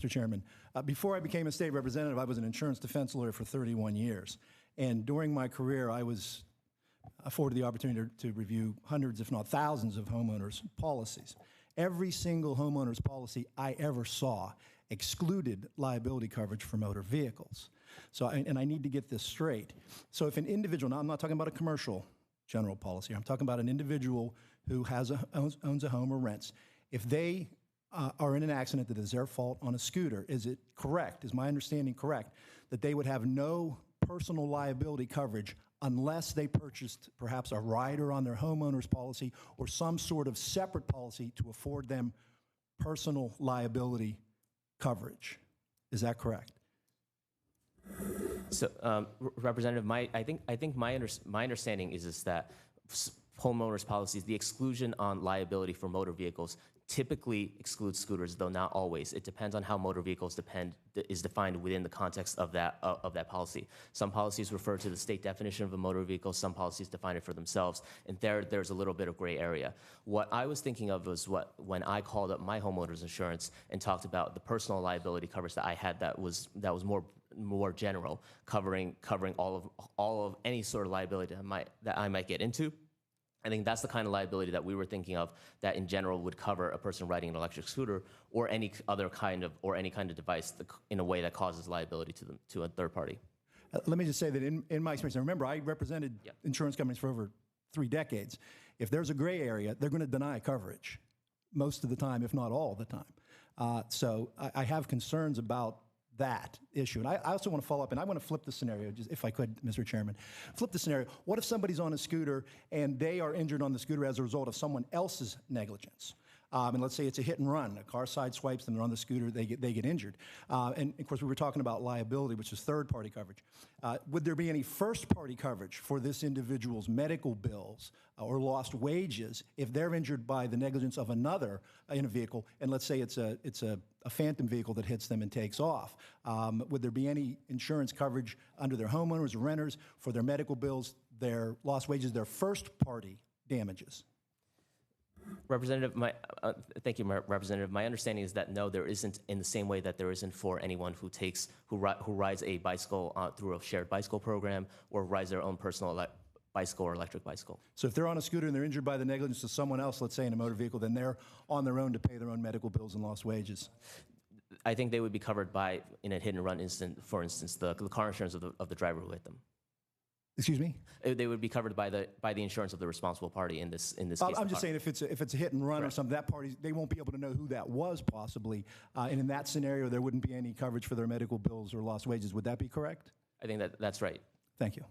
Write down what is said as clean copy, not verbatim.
Mr. Chairman, before I became a state representative, I was an insurance defense lawyer for 31 years. And during my career, I was afforded the opportunity to review hundreds, if not thousands, of homeowners' policies. Every single homeowner's policy I ever saw excluded liability coverage for motor vehicles. So, and I need to get this straight. So if an individual, now I'm not talking about a commercial general policy, I'm talking about an individual who owns a home or rents. If they are in an accident that is their fault on a scooter, is it correct, is my understanding correct, that they would have no personal liability coverage unless they purchased perhaps a rider on their homeowner's policy or some sort of separate policy to afford them personal liability coverage? Is that correct? So, Representative, I think my understanding is that homeowners policies, the exclusion on liability for motor vehicles typically excludes scooters, though not always. It depends on how motor vehicles is defined within the context of that policy. Some policies refer to the state definition of a motor vehicle. Some policies define it for themselves, and there's a little bit of gray area. What I was thinking of was when I called up my homeowners insurance and talked about the personal liability coverage that I had that was more general, covering all of any sort of liability that I might get into. I think that's the kind of liability that we were thinking of that in general would cover a person riding an electric scooter or any kind of device in a way that causes liability to a third party. Let me just say that in my experience, and remember, I represented insurance companies for over 3 decades. If there's a gray area, they're going to deny coverage most of the time, if not all the time. So I have concerns about that issue. And I also want to follow up, and I want to flip the scenario, just if I could, Mr. Chairman. Flip the scenario. What if somebody's on a scooter and they are injured on the scooter as a result of someone else's negligence? And let's say it's a hit and run. A car side swipes them, they're on the scooter, they get injured. And of course, we were talking about liability, which is third-party coverage. Would there be any first-party coverage for this individual's medical bills or lost wages if they're injured by the negligence of another in a vehicle? And let's say it's a phantom vehicle that hits them and takes off. Would there be any insurance coverage under their homeowners or renters for their medical bills, their lost wages, their first-party damages? Representative, thank you, Representative. My understanding is that no, there isn't, in the same way that there isn't for anyone who rides a bicycle through a shared bicycle program or rides their own personal bicycle or electric bicycle. So if they're on a scooter and they're injured by the negligence of someone else, let's say in a motor vehicle, then they're on their own to pay their own medical bills and lost wages. I think they would be covered by, in a hit and run incident, for instance, the car insurance of the driver who hit them. Excuse me? They would be covered by the insurance of the responsible party in this case. I'm just saying if it's a hit and run or something, that party, they won't be able to know who that was possibly, and in that scenario there wouldn't be any coverage for their medical bills or lost wages. Would that be correct? I think that's right. Thank you.